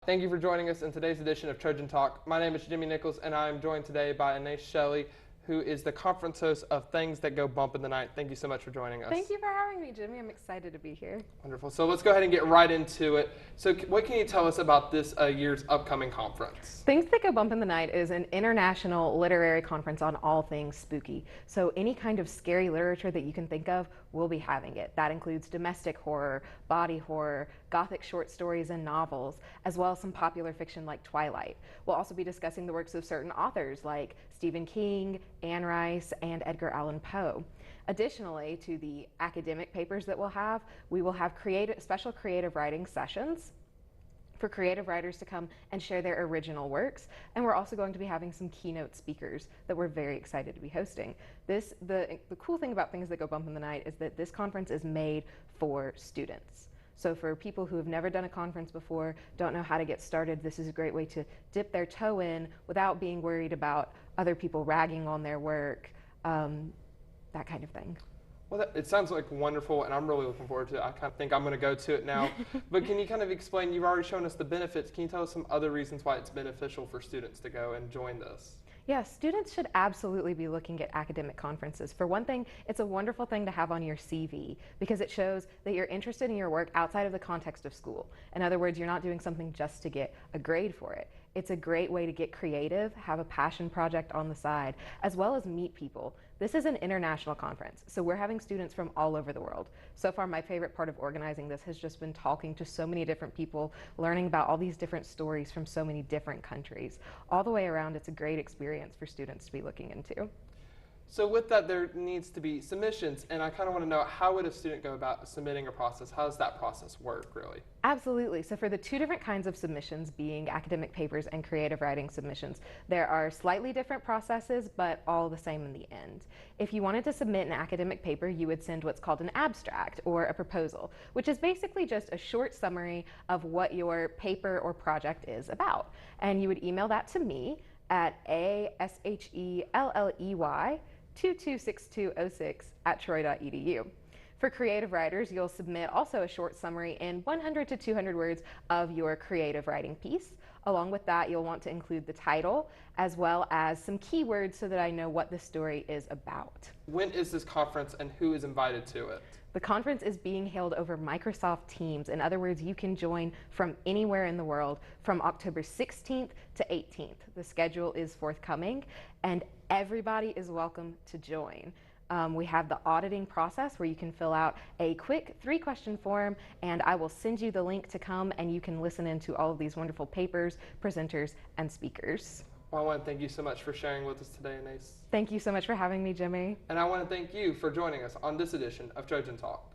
Thank you for joining us in today's edition of Trojan Talk. My name is Jimmy Nichols, and I am joined today by Shelly, who is the conference host of Things That Go Bump in the Night. Thank you so much for joining us. Thank you for having me, Jimmy. I'm excited to be here. Wonderful. So let's go ahead and get right into it. So what can you tell us about this year's upcoming conference? Things That Go Bump in the Night is an international literary conference on all things spooky. So any kind of scary literature that you can think of, we'll be having it. That includes domestic horror, body horror, gothic short stories and novels, as well as some popular fiction like Twilight. We'll also be discussing the works of certain authors like Stephen King, Anne Rice, and Edgar Allan Poe. Additionally, to the academic papers that we will have special creative writing sessions for creative writers to come and share their original works. And we're also going to be having some keynote speakers that we're very excited to be hosting. The cool thing about Things That Go Bump in the Night is that this conference is made for students. So for people who have never done a conference before, don't know how to get started, this is a great way to dip their toe in without being worried about other people ragging on their work, that kind of thing. Well, it sounds like wonderful, and I'm really looking forward to it. I kind of think I'm going to go to it now. But can you kind of explain, you've already shown us the benefits. Can you tell us some other reasons why it's beneficial for students to go and join this? Yeah, students should absolutely be looking at academic conferences. For one thing, it's a wonderful thing to have on your CV because it shows that you're interested in your work outside of the context of school. In other words, you're not doing something just to get a grade for it. It's a great way to get creative, have a passion project on the side, as well as meet people. This is an international conference, so we're having students from all over the world. So far, my favorite part of organizing this has just been talking to so many different people, learning about all these different stories from so many different countries. All the way around, it's a great experience for students to be looking into. So with that, there needs to be submissions, and I kind of want to know, how would a student go about submitting a process? How does that process work, really? Absolutely. So for the two different kinds of submissions, being academic papers and creative writing submissions, there are slightly different processes, but all the same in the end. If you wanted to submit an academic paper, you would send what's called an abstract or a proposal, which is basically just a short summary of what your paper or project is about. And you would email that to me at ashelley226206@troy.edu. For creative writers, you'll submit also a short summary in 100 to 200 words of your creative writing piece. Along with that, you'll want to include the title as well as some keywords so that I know what the story is about. When is this conference and who is invited to it? The conference is being held over Microsoft Teams. In other words, you can join from anywhere in the world from October 16th to 18th. The schedule is forthcoming and everybody is welcome to join. We have the auditing process where you can fill out a quick 3-question form, and I will send you the link to come and you can listen into all of these wonderful papers, presenters, and speakers. Well, I want to thank you so much for sharing with us today, Anais. Thank you so much for having me, Jimmy. And I want to thank you for joining us on this edition of Trojan Talk.